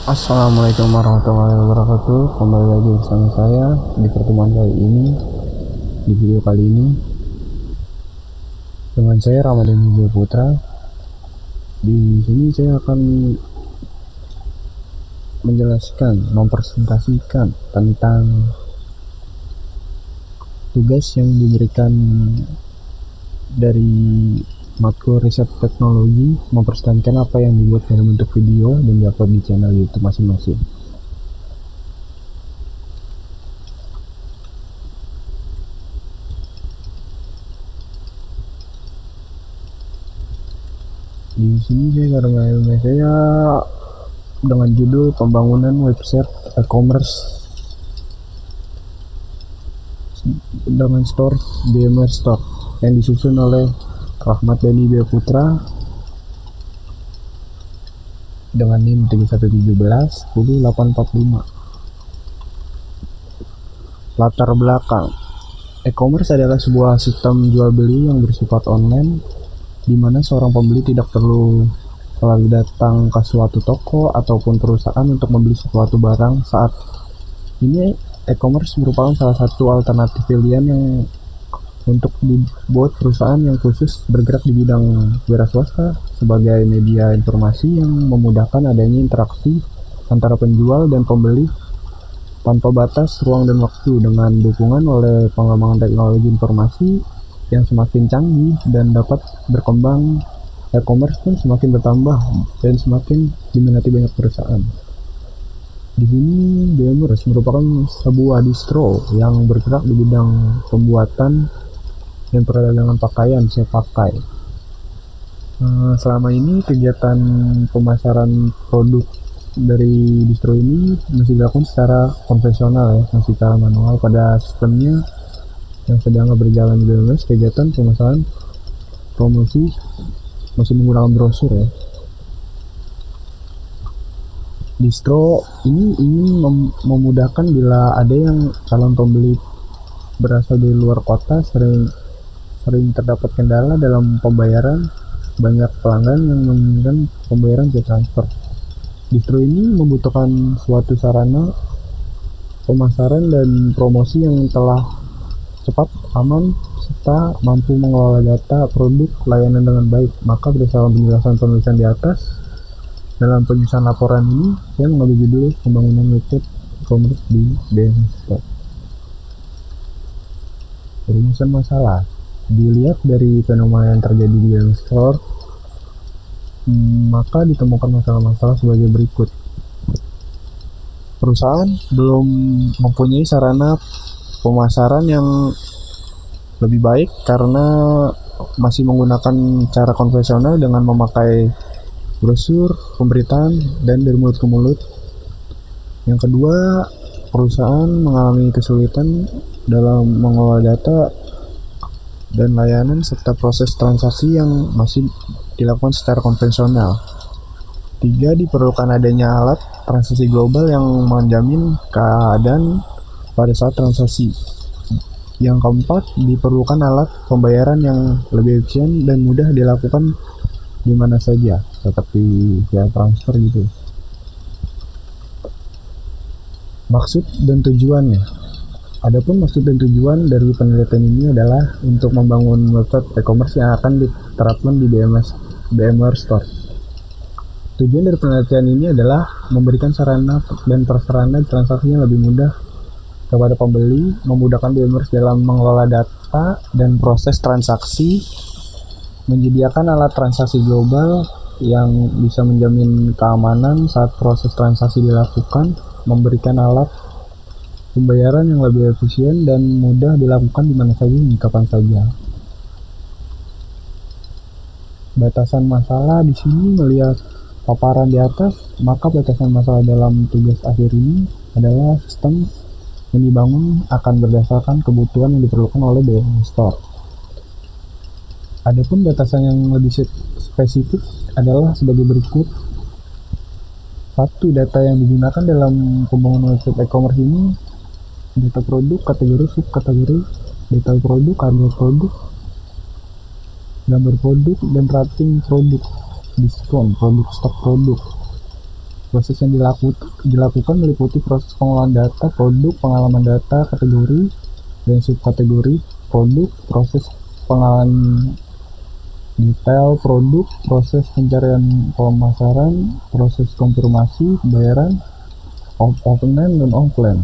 Assalamualaikum warahmatullahi wabarakatuh. Kembali lagi bersama saya di pertemuan kali ini. Di video kali ini dengan saya Ramadan Hidayah Putra. Di sini saya akan menjelaskan, mempresentasikan tentang tugas yang diberikan dari matkul riset teknologi, mempresentasikan apa yang dibuat dalam bentuk video dan diupload di channel YouTube masing-masing. Di sini saya dengan judul pembangunan website e-commerce dengan store BMR Store yang disusun oleh Rahmat Dhani Hidayah Putra dengan NIM 3117 10845. Latar belakang e-commerce adalah sebuah sistem jual beli yang bersifat online, di mana seorang pembeli tidak perlu selalu datang ke suatu toko ataupun perusahaan untuk membeli suatu barang. Saat ini e-commerce merupakan salah satu alternatif pilihan yang untuk dibuat perusahaan yang khusus bergerak di bidang wira swasta sebagai media informasi yang memudahkan adanya interaksi antara penjual dan pembeli tanpa batas ruang dan waktu. Dengan dukungan oleh pengembangan teknologi informasi yang semakin canggih dan dapat berkembang, e-commerce pun semakin bertambah dan semakin diminati banyak perusahaan. Di sini BMers merupakan sebuah distro yang bergerak di bidang pembuatan dan perdagangan pakaian siap pakai. Selama ini kegiatan pemasaran produk dari distro ini masih dilakukan secara konvensional, masih secara manual pada sistemnya yang sedang berjalan di BMS. Kegiatan pemasaran promosi masih menggunakan brosur. Distro ini ingin memudahkan bila ada yang calon pembeli berasal dari luar kota sering terdapat kendala dalam pembayaran. Banyak pelanggan yang menginginkan pembayaran via transfer. Distro ini membutuhkan suatu sarana pemasaran dan promosi yang telah cepat, aman, serta mampu mengelola data produk layanan dengan baik. Maka berdasarkan penjelasan penulisan di atas, dalam penyusunan laporan ini saya mengambil judul pembangunan website e-commerce di BMS Store. Rumusan masalah dilihat dari fenomena yang terjadi di BMS Store, maka ditemukan masalah-masalah sebagai berikut. Perusahaan belum mempunyai sarana pemasaran yang lebih baik karena masih menggunakan cara konvensional dengan memakai brosur, pemberitaan, dan dari mulut ke mulut. Yang kedua, perusahaan mengalami kesulitan dalam mengelola data dan layanan serta proses transaksi yang masih dilakukan secara konvensional. Tiga, diperlukan adanya alat transaksi global yang menjamin keadaan pada saat transaksi. Yang keempat, diperlukan alat pembayaran yang lebih efisien dan mudah dilakukan di mana saja, seperti via transfer gitu. Maksud dan tujuannya. Adapun maksud dan tujuan dari penelitian ini adalah untuk membangun website e-commerce yang akan diterapkan di BMR Store. Tujuan dari penelitian ini adalah memberikan sarana dan prasarana transaksi yang lebih mudah kepada pembeli, memudahkan BMR dalam mengelola data dan proses transaksi, menyediakan alat transaksi global yang bisa menjamin keamanan saat proses transaksi dilakukan, memberikan alat pembayaran yang lebih efisien dan mudah dilakukan di mana saja dan kapan saja. Batasan masalah di sini melihat paparan di atas, maka batasan masalah dalam tugas akhir ini adalah sistem yang dibangun akan berdasarkan kebutuhan yang diperlukan oleh BMS Store. Adapun batasan yang lebih spesifik adalah sebagai berikut. 1. Data yang digunakan dalam pembangunan website e-commerce ini: data produk, kategori, subkategori, detail produk, harga produk, gambar produk, dan rating produk, diskon, produk, stok produk. Proses yang dilakukan meliputi proses pengolahan data, produk, pengalaman data, kategori, dan subkategori produk, proses pengolahan detail produk, proses pencarian pemasaran, proses konfirmasi, pembayaran, offline dan offline.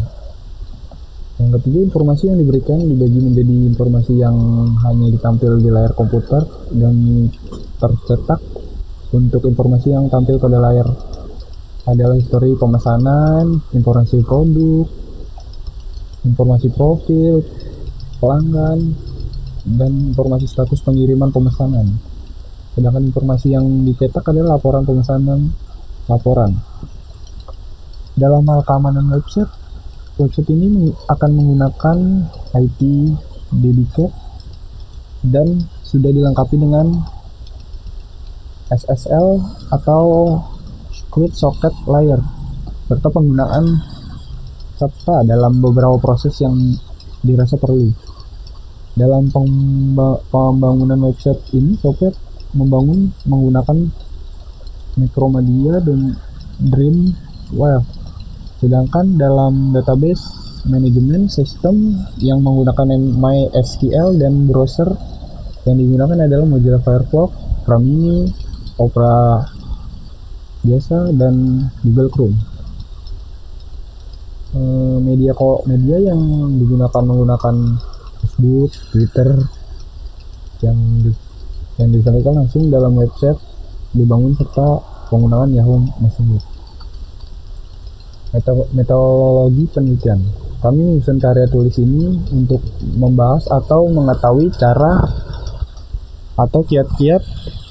Yang ketiga, informasi yang diberikan dibagi menjadi informasi yang hanya ditampil di layar komputer dan tercetak. Untuk informasi yang tampil pada layar adalah histori pemesanan, informasi produk, informasi profil pelanggan, dan informasi status pengiriman pemesanan. Sedangkan informasi yang dicetak adalah laporan pemesanan laporan. Dalam hal keamanan website ini akan menggunakan IP dedicated dan sudah dilengkapi dengan SSL atau Secret Socket Layer serta penggunaan serta dalam beberapa proses yang dirasa perlu. Dalam pembangunan website ini, software menggunakan Macromedia dan Dreamweaver. Sedangkan dalam database management system yang menggunakan MySQL dan browser yang digunakan adalah Mozilla Firefox, Opera Mini, Opera biasa, dan Google Chrome. Media yang menggunakan Facebook, Twitter yang disampaikan langsung dalam website dibangun serta penggunaan Yahoo Messenger. Metodologi penelitian. Kami menyusun karya tulis ini untuk membahas atau mengetahui cara atau kiat-kiat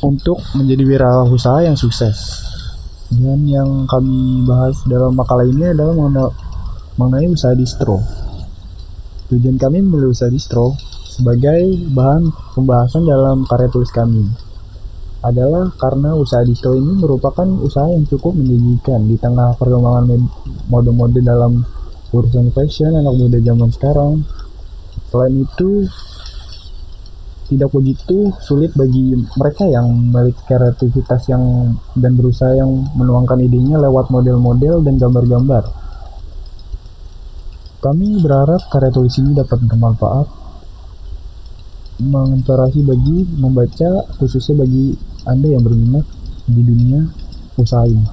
untuk menjadi wirausaha yang sukses. Dan yang kami bahas dalam makalah ini adalah mengenai usaha distro. Tujuan kami memilih usaha distro sebagai bahan pembahasan dalam karya tulis kami adalah karena usaha distro ini merupakan usaha yang cukup menjanjikan di tengah perkembangan mode-mode dalam urusan fashion anak muda zaman sekarang. Selain itu, tidak begitu sulit bagi mereka yang memiliki kreativitas dan berusaha yang menuangkan idenya lewat model-model dan gambar-gambar. Kami berharap karya tulis ini dapat bermanfaat, menginspirasi bagi membaca, khususnya bagi Anda yang berminat di dunia usaha ini.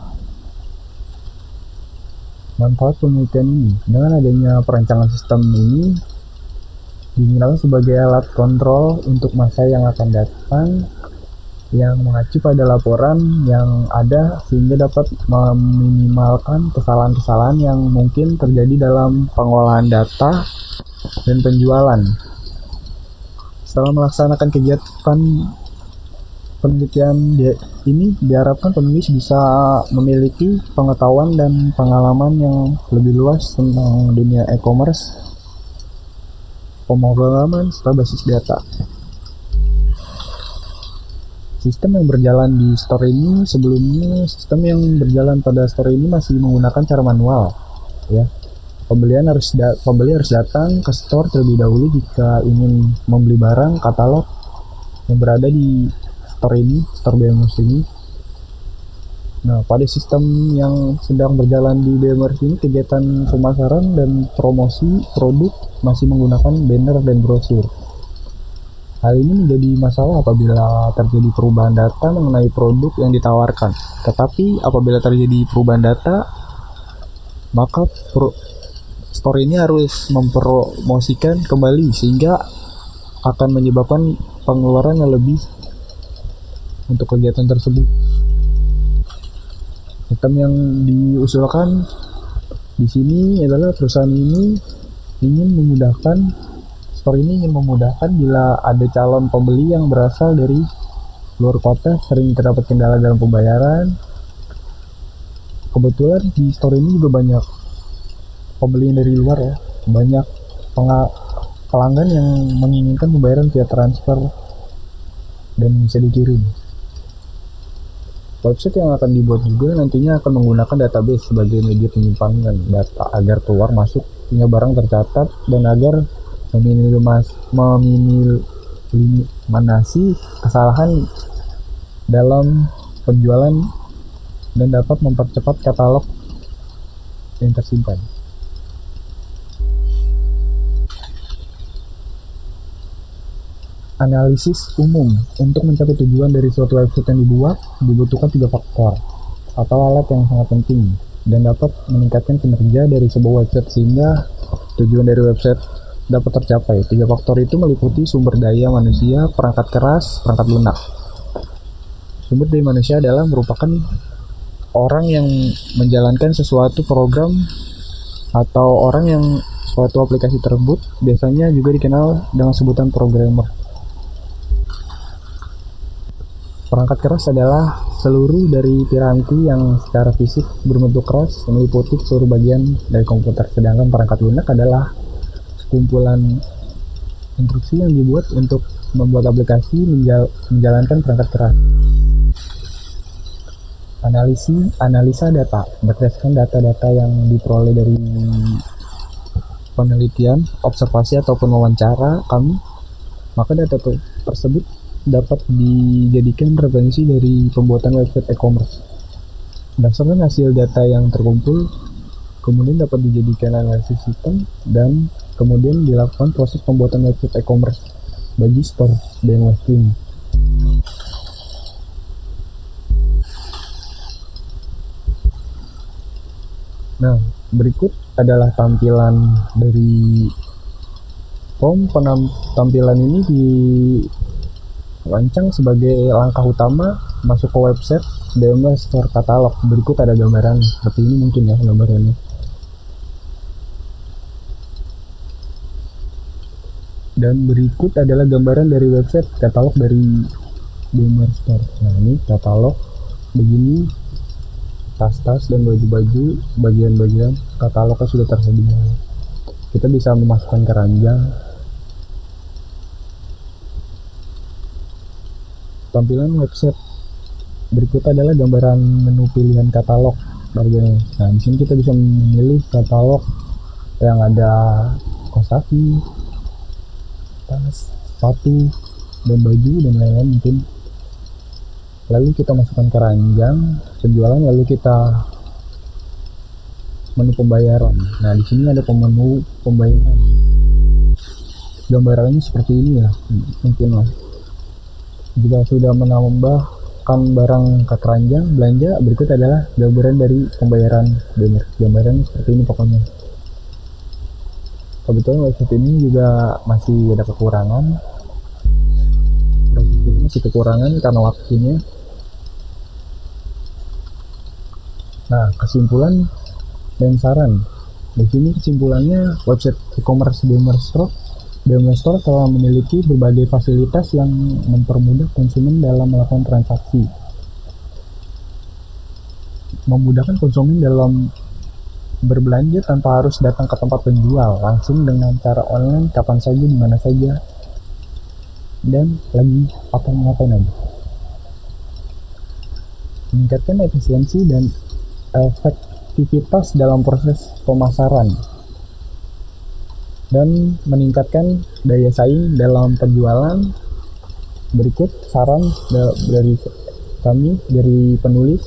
Manfaat penelitian ini, dengan adanya perancangan sistem ini digunakan sebagai alat kontrol untuk masa yang akan datang yang mengacu pada laporan yang ada sehingga dapat meminimalkan kesalahan-kesalahan yang mungkin terjadi dalam pengolahan data dan penjualan. Setelah melaksanakan kegiatan penelitian ini, diharapkan penulis bisa memiliki pengetahuan dan pengalaman yang lebih luas tentang dunia e-commerce, pemrograman, serta basis data. Sistem yang berjalan di store ini sistem yang berjalan pada store ini masih menggunakan cara manual, ya. Pembeli harus datang ke store terlebih dahulu jika ingin membeli barang katalog yang berada di store BMWorks ini. Nah, pada sistem yang sedang berjalan di BMWorks ini, kegiatan pemasaran dan promosi produk masih menggunakan banner dan brosur. Hal ini menjadi masalah apabila terjadi perubahan data mengenai produk yang ditawarkan. Tetapi apabila terjadi perubahan data, maka store ini harus mempromosikan kembali sehingga akan menyebabkan pengeluaran yang lebih untuk kegiatan tersebut. Sistem yang diusulkan di sini adalah perusahaan ini ingin memudahkan bila ada calon pembeli yang berasal dari luar kota sering terdapat kendala dalam pembayaran. Kebetulan di store ini juga banyak pembeli dari luar, ya. Banyak pelanggan yang menginginkan pembayaran via transfer dan bisa dikirim. Website yang akan dibuat juga nantinya akan menggunakan database sebagai media penyimpanan data agar keluar masuknya barang tercatat dan agar meminimalisasi kesalahan dalam penjualan dan dapat mempercepat katalog yang tersimpan. Analisis umum. Untuk mencapai tujuan dari suatu website yang dibuat, dibutuhkan 3 faktor atau alat yang sangat penting dan dapat meningkatkan kinerja dari sebuah website sehingga tujuan dari website dapat tercapai. 3 faktor itu meliputi sumber daya manusia, perangkat keras, perangkat lunak. Sumber daya manusia adalah merupakan orang yang menjalankan sesuatu program atau orang yang suatu aplikasi tersebut, biasanya juga dikenal dengan sebutan programmer. Perangkat keras adalah seluruh dari piranti yang secara fisik berbentuk keras meliputi seluruh bagian dari komputer. Sedangkan perangkat lunak adalah sekumpulan instruksi yang dibuat untuk membuat aplikasi menjalankan perangkat keras. Analisa data. Berdasarkan data-data yang diperoleh dari penelitian, observasi ataupun wawancara kami, maka data tersebut dapat dijadikan referensi dari pembuatan website e-commerce. Berdasarkan hasil data yang terkumpul, kemudian dapat dijadikan analisis sistem dan kemudian dilakukan proses pembuatan website e-commerce bagi store dan listing. Nah, berikut adalah tampilan dari form. Tampilan ini dirancang sebagai langkah utama masuk ke website DMS Store Katalog. Berikut ada gambaran seperti ini mungkin ya gambarannya. Dan berikut adalah gambaran dari website katalog dari DMS Store. Nah, ini katalog begini, tas-tas dan baju-baju, bagian-bagian katalognya sudah tersedia. Kita bisa memasukkan keranjang. Tampilan website berikut adalah gambaran menu pilihan katalog bagiannya. Nah, di sini kita bisa memilih katalog yang ada kaos kaki, tas, sepatu, dan baju dan lain-lain mungkin. Lalu kita masukkan keranjang penjualan, lalu kita menu pembayaran. Nah, di sini ada menu pembayaran. Gambarannya seperti ini ya, mungkin lah. Jika sudah menambahkan barang ke keranjang belanja, berikut adalah gambaran dari pembayaran donor. Gambaran seperti ini pokoknya. Kebetulan website ini juga masih ada kekurangan. Proses ini masih kekurangan karena waktunya. Nah, kesimpulan dan saran. Di sini kesimpulannya, website e-commerce DMS Store telah memiliki berbagai fasilitas yang mempermudah konsumen dalam melakukan transaksi. Memudahkan konsumen dalam berbelanja tanpa harus datang ke tempat penjual, langsung dengan cara online kapan saja, di mana saja, dan lagi ngapain aja. Meningkatkan efisiensi dan efektivitas dalam proses pemasaran dan meningkatkan daya saing dalam penjualan. Berikut saran dari kami, dari penulis.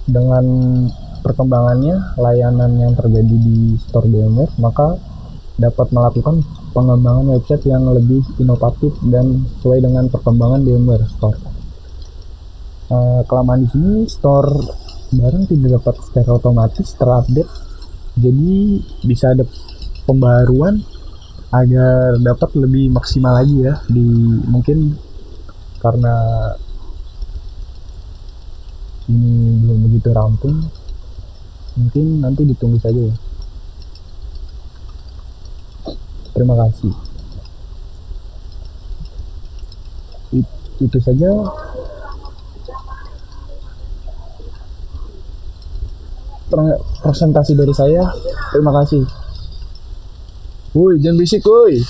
Dengan perkembangannya layanan yang terjadi di Store DMS, maka dapat melakukan pengembangan website yang lebih inovatif dan sesuai dengan perkembangan DMS Store. Kelamaan di sini store barang tidak dapat secara otomatis terupdate, jadi bisa ada pembaruan agar dapat lebih maksimal lagi ya. Mungkin karena ini belum begitu rampung, mungkin nanti ditunggu saja ya. Terima kasih. Itu saja presentasi dari saya. Terima kasih. Woi, jangan bisik woi.